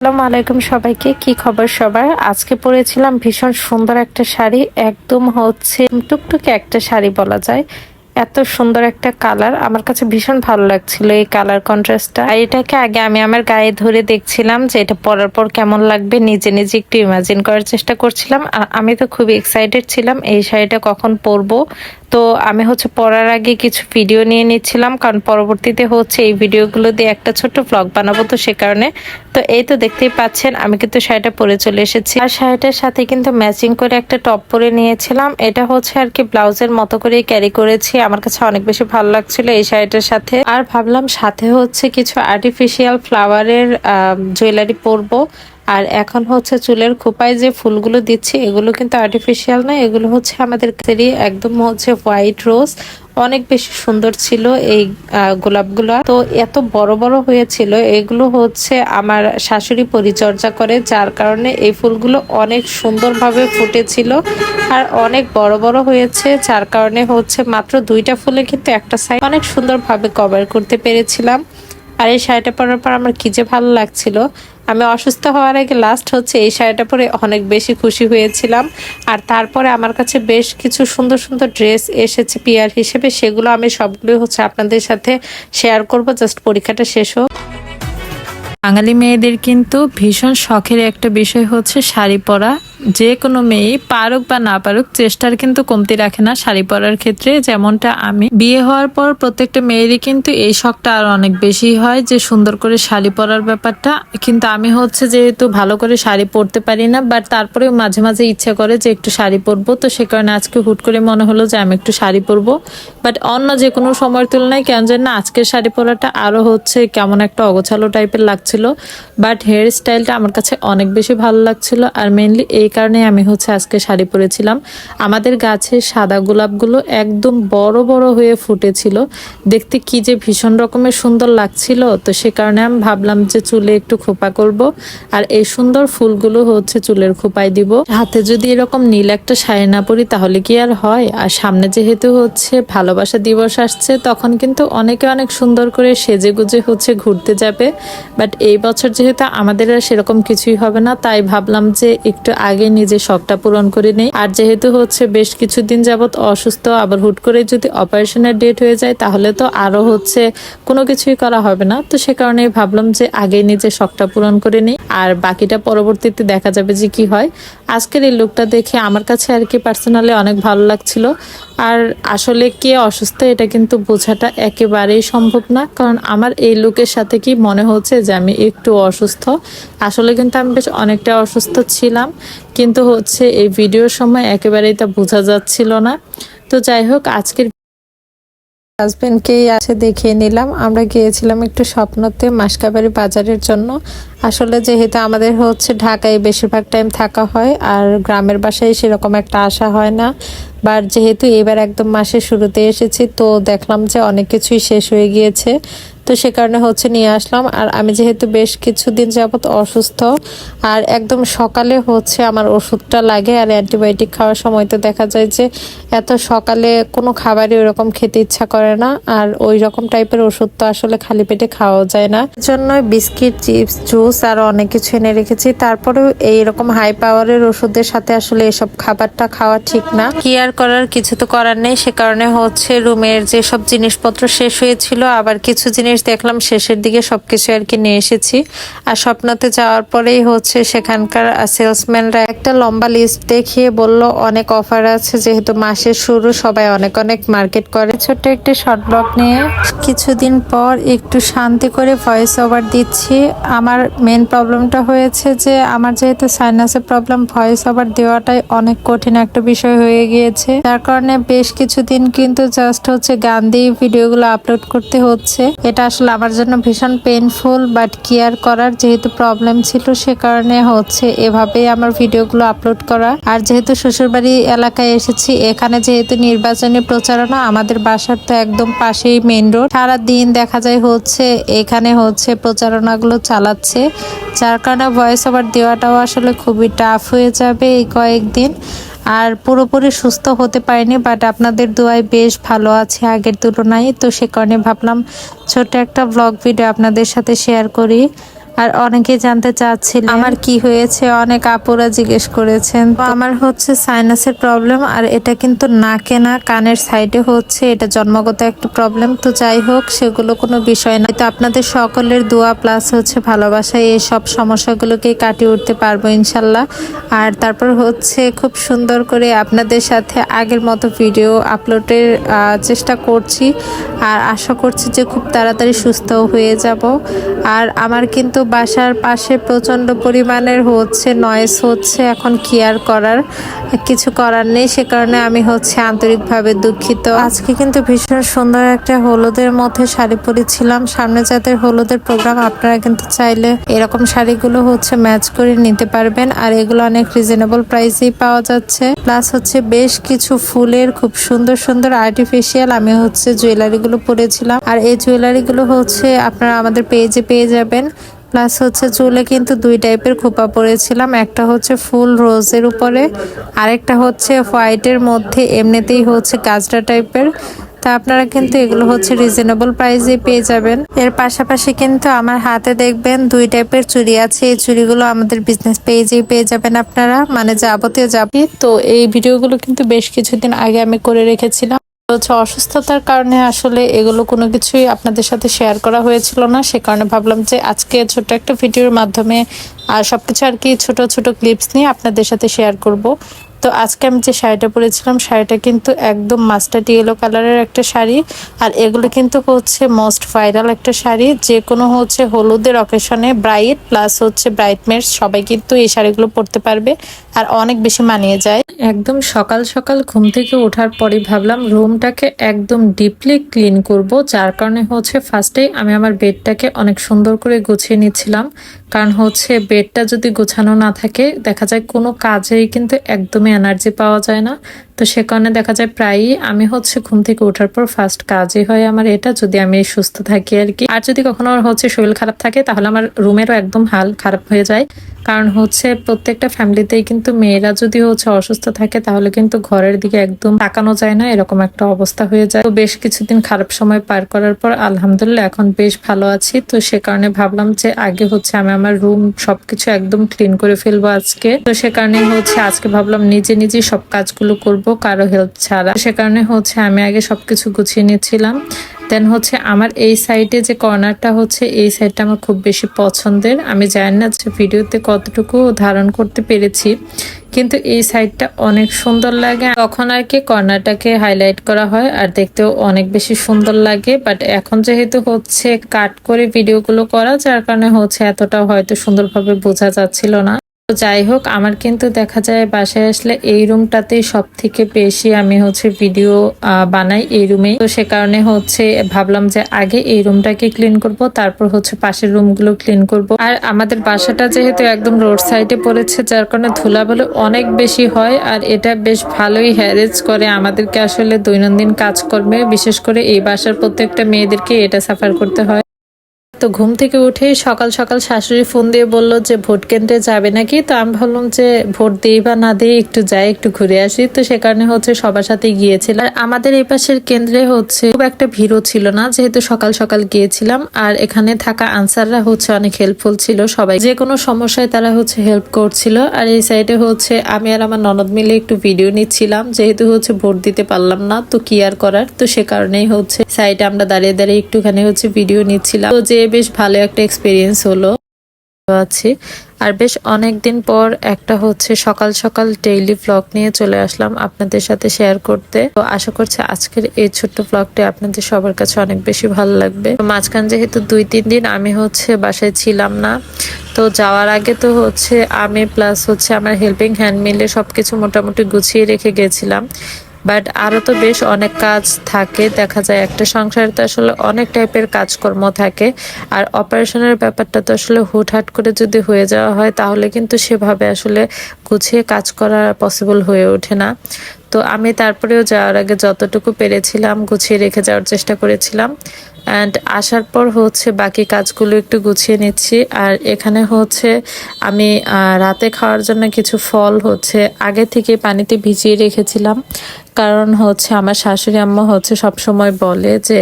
আসসালামু আলাইকুম সবাইকে। কি খবর সবার? আজকে পরেছিলাম ভীষণ সুন্দর একটা শাড়ি, একদম টুকটুকে একটা শাড়ি বলা যায়। এত সুন্দর একটা কালার, আমার কাছে ভীষণ ভালো লাগছিল এই কালার কন্ট্রাস্টটা। আর এটাকে আগে আমি আমার গায়ে ধরে দেখছিলাম যে এটা পরার পর কেমন লাগবে, নিজে নিজে একটু ইমাজিন করার চেষ্টা করছিলাম। আর আমি তো খুবই এক্সাইটেড ছিলাম এই শাড়িটা কখন পরবো। তো আমি পরার আগে কিছু ভিডিও নিয়ে নিচ্ছিলাম, কারণ পরবর্তীতে এই ভিডিওগুলো দিয়ে একটা ছোট্ট ব্লগ বানাবো, তো সে কারণে। তো এই তো দেখতেই পাচ্ছেন আমি কিন্তু শাড়িটা পরে চলে এসেছি। আর শাড়িটার সাথে কিন্তু ম্যাচিং করে একটা টপ পরে নিয়েছিলাম। এটা আর কি ব্লাউজের মতো করে ক্যারি করেছি। আমার কাছে অনেক বেশি ভালো লাগছিল এই শাড়িটার সাথে। আর ভাবলাম সাথে কিছু আর্টিফিশিয়াল ফ্লাওয়ারের জুয়েলারি পরবো। আর এখন চুলের খোপায় যে ফুলগুলো দিচ্ছি এগুলো কিন্তু আর্টিফিশিয়াল না, এগুলো আমাদের একদম হোয়াইট রোজ। অনেক বেশি সুন্দর ছিল এই গোলাপগুলো। তো এত বড় বড় হয়েছিল, এগুলো আমার শাশুড়ি পরিচর্যা করে, যার কারণে এই ফুলগুলো অনেক সুন্দরভাবে ফুটেছিল আর অনেক বড় বড় হয়েছে, যার কারণে মাত্র দুইটা ফুলে কিন্তু একটা সাইড অনেক সুন্দরভাবে কভার করতে পেরেছিলাম। আর এই শাড়িটা পরার পর আমার কি যে ভালো লাগছিল। আমি অসুস্থ হওয়ার আগে লাস্ট এই শাড়িটা পরে অনেক বেশি খুশি হয়েছিলাম। আর তারপরে আমার কাছে বেশ কিছু সুন্দর সুন্দর ড্রেস এসেছে পিয়ার হিসেবে, সেগুলো আমি সবগুলোই আপনাদের সাথে শেয়ার করব জাস্ট পরীক্ষাটা শেষ হোক। বাঙালি মেয়েদের কিন্তু ভীষণ শখের একটা বিষয় শাড়ি পরা। যে কোনো মেয়ে পারুক বা না পারুক, চেষ্টার কিন্তু কমতি রাখে না শাড়ি পরার ক্ষেত্রে। যেমনটা আমি বিয়ে হওয়ার পর প্রত্যেকটা মেয়েরই কিন্তু এই শখটা আর অনেক বেশি হয় যে সুন্দর করে শাড়ি পরার ব্যাপারটা। কিন্তু আমি যেহেতু ভালো করে শাড়ি পরতে পারি না, বাট তারপরেও মাঝে মাঝে ইচ্ছা করে যে একটু শাড়ি পরবো। তো সে কারণে আজকে হুট করে মনে হলো যে আমি একটু শাড়ি পরবো। বাট অন্য যে কোনো সময়ের তুলনায় কেন জানি না আজকের শাড়ি পরাটা আরো কেমন একটা অগোছালো টাইপের লাগছিল। বাট হেয়ার স্টাইলটা আমার কাছে অনেক বেশি ভালো লাগছিল। আর মেইনলি এই কারণে আমি আজকে শাড়ি পরেছিলাম। আমাদের গাছের সাদা গোলাপগুলো একদম বড় বড় হয়ে ফুটেছিল, দেখতে কি যে ভীষণ রকমের সুন্দর লাগছিল। তো সে কারণে আমি ভাবলাম যে চুলে একটু খোপা করব, আর এই সুন্দর ফুলগুলো চুলের খোপায় দিব। হাতে যদি এরকম নীল একটা শাড়ি না পরি তাহলে কি আর হয়। আর সামনে যেহেতু ভালোবাসা দিবস আসছে, তখন কিন্তু অনেকে অনেক সুন্দর করে সেজে গুজে ঘুরতে যাবে। বাট এই বছর যেহেতু আমাদের আর সেরকম কিছুই হবে না, তাই ভাবলাম যে একটু আগে নিজের শখটা পূরণ করে নেই। আর যেহেতু বেশ কিছুদিন যাবত অসুস্থ, আবার হুট করে যদি অপারেশনের ডেট হয়ে যায় তাহলে তো আরো কোনো কিছুই করা হবে না। তো সে কারণে ভাবলাম যে আগে নিজের শখটা পূরণ করে নিই, আর বাকিটা পরবর্তীতে দেখা যাবে যে কি হয়। আজকের এই লুকটা দেখে আমার কাছে আর কি পার্সোনালি অনেক ভালো লাগছিল। আর আসলে কে অসুস্থ এটা কিন্তু বোঝাটা একেবারেই সম্ভব না, কারণ আমার এই লুকের সাথে কি মনে হচ্ছে যে আমি একটু অসুস্থ। আসলে কিন্তু আমি বেশ অনেকটা অসুস্থ ছিলাম, কিন্তু এই ভিডিওর সময় একেবারেই তা বোঝা যাচ্ছিল না। তো যাই হোক, আজকের হাজবেন্ডকেই দেখিয়ে নিলাম। আমরা গিয়েছিলাম একটু স্বপ্নতে মাসকাবাড়ি বাজারের জন্য। আসলে যেহেতু আমাদের ঢাকায় বেশিরভাগ টাইম থাকা হয়, আর গ্রামের বাসায় সেরকম একটা আসা হয় না। বাট যেহেতু এবার একদম মাসের শুরুতে এসেছি, তো দেখলাম যে অনেক কিছুই শেষ হয়ে গিয়েছে, তো সে কারণে নিয়ে আসলাম। আর আমি যেহেতু বেশ কিছুদিন যাবত অসুস্থ, আর একদম সকালে আমার ওষুধটা লাগে, আর অ্যান্টিবায়োটিক খাওয়ার সময় তো দেখা যায় যে এত সকালে কোনো খাবারই ওরকম খেতে ইচ্ছা করে না, আর ওই রকম টাইপের ওষুধ তো আসলে খালি পেটে খাওয়া যায় না। এর জন্য বিস্কিট, চিপস, জুস আর অনেক কিছু এনে রেখেছি। তারপরেও এইরকম হাই পাওয়ারের ওষুধের সাথে আসলে এসব খাবারটা খাওয়া ঠিক না। কি আর করার, কিছু তো করার নেই। সে কারণে রুমের যেসব জিনিসপত্র শেষ হয়েছিল, আবার কিছু জিনিস দেখলাম শেষের দিকে সবকিছু আর কি নিয়ে এসেছি। আর স্বপ্নতে যাওয়ার পরেই সেখানকার সেলসম্যানরা একটা লম্বা লিস্ট দেখিয়ে বলল অনেক অফার আছে, যেহেতু মাসের শুরু সবাই অনেক অনেক মার্কেট করে। ছোট্ট একটা শর্ট ব্লগ নিয়ে কিছুদিন পর একটু শান্তি করে ভয়েস ওভার দিচ্ছি। আমার মেন প্রবলেমটা হয়েছে যে আমার যেহেতু সাইনাসের প্রবলেম, ভয়েস ওভার দেওয়াটাই অনেক কঠিন একটা বিষয় হয়ে গিয়েছে, যার কারণে বেশ কিছুদিন কিন্তু জাস্ট গান দিয়ে ভিডিওগুলো আপলোড করতে হচ্ছে। এটা আসলে আমার জন্য ভীষণ পেইনফুল, বাট কেয়ার করার যেহেতু প্রবলেম ছিল, সে কারণে এভাবেই আমার ভিডিওগুলো আপলোড করা। আর যেহেতু শ্বশুরবাড়ি এলাকায় এসেছি, এখানে যেহেতু নির্বাচনী প্রচারণা, আমাদের বাসার তো একদম পাশেই মেইন রোড, সারা দিন দেখা যায় এখানে প্রচারণাগুলো চালাচ্ছে, যার কারণে ভয়েস ওভার দেওয়াটাও আসলে খুবই টাফ হয়ে যাবে এই কয়েকদিন। আর পুরোপুরি সুস্থ হতে পারিনি, বাট আপনাদের দোয়ায় বেশ ভালো আছে আগের তুলনায়। তো সে কারণে ভাবলাম ছোট একটা ব্লগ ভিডিও আপনাদের সাথে শেয়ার করি। আর অনেকেই জানতে চাচ্ছিলেন আমার কি হয়েছে, অনেক আপুরা জিজ্ঞেস করেছেন। তো আমার হচ্ছে সাইনাসের প্রবলেম, আর এটা কিন্তু নাকে না কানের সাইডে হচ্ছে, এটা জন্মগত একটা প্রবলেম। তো যাই হোক, সেগুলো কোনো বিষয় না। তো আপনাদের সকলের দোয়া প্লাস হচ্ছে ভালোবাসায় এই সব সমস্যাগুলোকে কাটিয়ে উঠতে পারবো ইনশাল্লাহ। আর তারপর হচ্ছে খুব সুন্দর করে আপনাদের সাথে আগের মতো ভিডিও আপলোডের চেষ্টা করছি, আর আশা করছি যে খুব তাড়াতাড়ি সুস্থ হয়ে যাব। আর আমার কিন্তু বাসার পাশে প্রচন্ড পরিমাণের হচ্ছে নয়েজ হচ্ছে, এখন কেয়ার করার কিছু করার নেই, সে কারণে আমি হচ্ছে আন্তরিকভাবে দুঃখিত। আজকে কিন্তু ভীষণ সুন্দর একটা হলুদের মধ্যে শাড়ি পরেছিলাম। সামনে যাদের হলুদের প্রোগ্রাম, আপনারা কিন্তু চাইলে এরকম শাড়িগুলো হচ্ছে ম্যাচ করে নিতে পারবেন। আর এগুলো অনেক রিজনেবল প্রাইসেই পাওয়া যাচ্ছে। প্লাস হচ্ছে বেশ কিছু ফুলের খুব সুন্দর সুন্দর আর্টিফিশিয়াল আমি হচ্ছে জুয়েলারিগুলো পরেছিলাম। আর এই জুয়েলারিগুলো হচ্ছে আপনারা আমাদের পেজে পেয়ে যাবেন। প্লাস হচ্ছে চুলে কিন্তু দুই টাইপের খোপা পরেছিলাম, একটা হচ্ছে ফুল রোজের উপরে, আরেকটা হচ্ছে হোয়াইটের মধ্যে এমনিতেই হচ্ছে গাজরা টাইপের। তা আপনারা কিন্তু এগুলো হচ্ছে রিজনেবল প্রাইসে পেয়ে যাবেন। এর পাশাপাশি কিন্তু আমার হাতে দেখবেন দুই টাইপের চুড়ি আছে, এই চুড়িগুলো আমাদের বিজনেস পেজেই পেয়ে যাবেন আপনারা, মানে যাবতীয় যাবি। তো এই ভিডিওগুলো কিন্তু বেশ কিছুদিন আগে আমি করে রেখেছিলাম। হচ্ছে অসুস্থতার কারণে আসলে এগুলো কোনো কিছুই আপনাদের সাথে শেয়ার করা হয়েছিল না, সে কারণে ভাবলাম যে আজকে ছোট একটা ভিডিওর মাধ্যমে আর সবকিছু আর কি ছোট ছোট ক্লিপস নিয়ে আপনাদের সাথে শেয়ার করব। তো আজকে আমি যে শাড়িটা পরেছিলাম, শাড়িটা কিন্তু একদম মাস্টার্ড ইয়েলো কালারের একটা শাড়ি। আর এগুলো কিন্তু হচ্ছে মোস্ট ভাইরাল একটা শাড়ি, যে কোনো হচ্ছে হলুদের অকেশনে ব্রাইড প্লাস হচ্ছে ব্রাইডমেডস সবাই কিন্তু এই শাড়িগুলো পরতে পারবে, আর অনেক বেশি মানিয়ে যায়। একদম সকাল সকাল ঘুম থেকে ওঠার পরে ভাবলাম রুমটাকে একদম ডিপলি ক্লিন করব, যার কারণে হচ্ছে ফার্স্টেই আমি আমার বেডটাকে অনেক সুন্দর করে গুছিয়ে নিচ্ছিলাম। কারণ হচ্ছে বেডটা যদি গোছানো না থাকে, দেখা যায় কোনো কাজেই কিন্তু একদমই এনার্জি পাওয়া যায় না। তো সে কারণে দেখা যায় প্রায়ই আমি হচ্ছে ঘুম থেকে ওঠার পর ফার্স্ট কাজই হয় আমার এটা, যদি আমি সুস্থ থাকি আর কি। আর যদি কখনো হচ্ছে শরীর খারাপ থাকে, তাহলে আমার রুমেরও একদম হাল খারাপ হয়ে যায়। কারণ হচ্ছে প্রত্যেকটা ফ্যামিলিতেই কিন্তু মেয়েরা যদি হচ্ছে অসুস্থ থাকে, তাহলে কিন্তু ঘরের দিকে একদম তাকানো যায় না, এরকম একটা অবস্থা হয়ে যায়। তো বেশ কিছুদিন খারাপ সময় পার করার পর আলহামদুলিল্লাহ এখন বেশ ভালো আছি। তো সে কারণে ভাবলাম যে আগে হচ্ছে আমি আমার রুম সবকিছু একদম ক্লিন করে ফেলবো আজকে। তো সে কারণে হচ্ছে আজকে ভাবলাম নিজে নিজে সব কাজগুলো করব, কারো হেল্প ছাড়া। সে কারণে হচ্ছে আমি আগে সবকিছু গুছিয়ে নিচ্ছিলাম। দেন হচ্ছে আমার এই সাইডে যে কর্নারটা হচ্ছে, এই সাইডটা আমার খুব বেশি পছন্দের। আমি জানি না যে ভিডিওতে কতটুকু ধারণ করতে পেরেছি, কিন্তু এই সাইডটা অনেক সুন্দর লাগে। তখন আর কি কর্নারটাকে হাইলাইট করা হয়, আর দেখতেও অনেক বেশি সুন্দর লাগে। বাট এখন যেহেতু হচ্ছে কাট করে ভিডিওগুলো করা, যার কারণে হচ্ছে এতটা হয়তো সুন্দরভাবে বোঝা যাচ্ছিল না। যাই হোক, আমার কিন্তু দেখা যায় বাসায় আসলে এই রুমটাতেই সব থেকে বেশি আমি হচ্ছে ভিডিও বানাই এই রুমেই। তো সে কারণে হচ্ছে ভাবলাম যে আগে এই রুমটাকে ক্লিন করব, তারপর হচ্ছে পাশের রুমগুলো ক্লিন করব। আর আমাদের বাসাটা যেহেতু একদম রোড সাইডে পড়েছে, যার কারণে ধুলাবালি অনেক বেশি হয়, আর এটা বেশ ভালোই হ্যারেজ করে আমাদেরকে আসলে দৈনন্দিন কাজকর্মে। বিশেষ করে এই বাসার প্রত্যেকটা মেয়েদেরকে এটা সাফার করতে হয়। তো ঘুম থেকে উঠেই সকাল সকাল শাশুড়ি ফোন দিয়ে বলল যে ভোট কেন্দ্রে যাবে নাকি। তো আমি ভাবলাম যে ভোট দিই বা না দিই, একটু যাই, একটু ঘুরে আসি। তো সে কারণে হচ্ছে সবার সাথে গিয়েছিলাম। আর আমাদের এই পাশের কেন্দ্রে হচ্ছে খুব একটা ভিড়ও ছিল না, যেহেতু সকাল সকাল গিয়েছিলাম। আর এখানে থাকা আনসাররা হচ্ছে অনেক হেল্পফুল ছিল, সবাই যে কোনো সমস্যায় তারা হচ্ছে হেল্প করছিল। আর এই সাইডে হচ্ছে আমি আর আমার ননদ মিলে একটু ভিডিও নিচ্ছিলাম, যেহেতু হচ্ছে ভোট দিতে পারলাম না, তো কি আর করার। তো সে কারণেই হচ্ছে সাইডে আমরা দাঁড়িয়ে দাঁড়িয়ে একটুখানি হচ্ছে ভিডিও নিচ্ছিলাম। তো যে বেশ ভালো একটা এক্সপিরিয়েন্স হলো আছি। আর বেশ অনেক দিন পর একটা হচ্ছে সকাল সকাল ডেইলি ব্লগ নিয়ে চলে আসলাম আপনাদের সাথে শেয়ার করতে। তো আশা করছি আজকের এই ছোট্ট ব্লগটা আপনাদের সবার কাছে অনেক বেশি ভালো লাগবে। তো মাঝখান যেহেতু 2-3 দিন আমি হচ্ছে বাসায় ছিলাম না, তো যাওয়ার আগে তো হচ্ছে আমি প্লাস হচ্ছে আমার হেল্পিং হ্যান্ড মিলে সবকিছু মোটামুটি গুছিয়ে রেখে গেছিলাম। বাট আরো তো বেশ অনেক কাজ থাকে, দেখা যায় একটা সংসারে তো আসলে অনেক টাইপের কাজকর্ম থাকে। আর অপারেশনের ব্যাপারটা তো আসলে হুটহাট করে যদি হয়ে যাওয়া হয়, তাহলে কিন্তু সেভাবে আসলে গুছিয়ে কাজ করা পসিবল হয়ে ওঠে না। তো আমি তারপরেও যাওয়ার আগে যতটুকু পেরেছিলাম গুছিয়ে রেখে যাওয়ার চেষ্টা করেছিলাম। অ্যান্ড আসার পর হচ্ছে বাকি কাজগুলো একটু গুছিয়ে নিচ্ছি। আর এখানে হচ্ছে আমি রাতে খাওয়ার জন্য কিছু ফল হচ্ছে আগে থেকে পানিতে ভিজিয়ে রেখেছিলাম, কারণ হচ্ছে আমার শাশুড়ি আম্মা হচ্ছে সব সময় বলে যে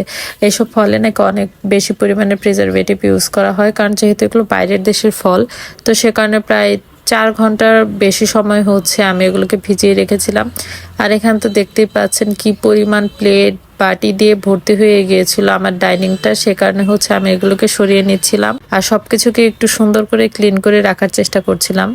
এসব ফলে নাকি অনেক বেশি পরিমাণে প্রিজারভেটিভ ইউজ করা হয়, কারণ যেহেতু এগুলো বাইরের দেশের ফল, তো সে কারণে প্রায় 4 ঘন্টার বেশি সময় হচ্ছে আমি এগুলোকে ভিজিয়ে রেখেছিলাম। আর এখানে তো দেখতেই পাচ্ছেন কি পরিমাণ প্লেট বাটি দিয়ে ভর্তি হয়ে গিয়েছিল আমার ডাইনিংটা, সে কারণে হচ্ছে আমি এগুলোকে সরিয়ে নিচ্ছিলাম আর সবকিছুকে একটু সুন্দর করে ক্লিন করে রাখার চেষ্টা করছিলাম।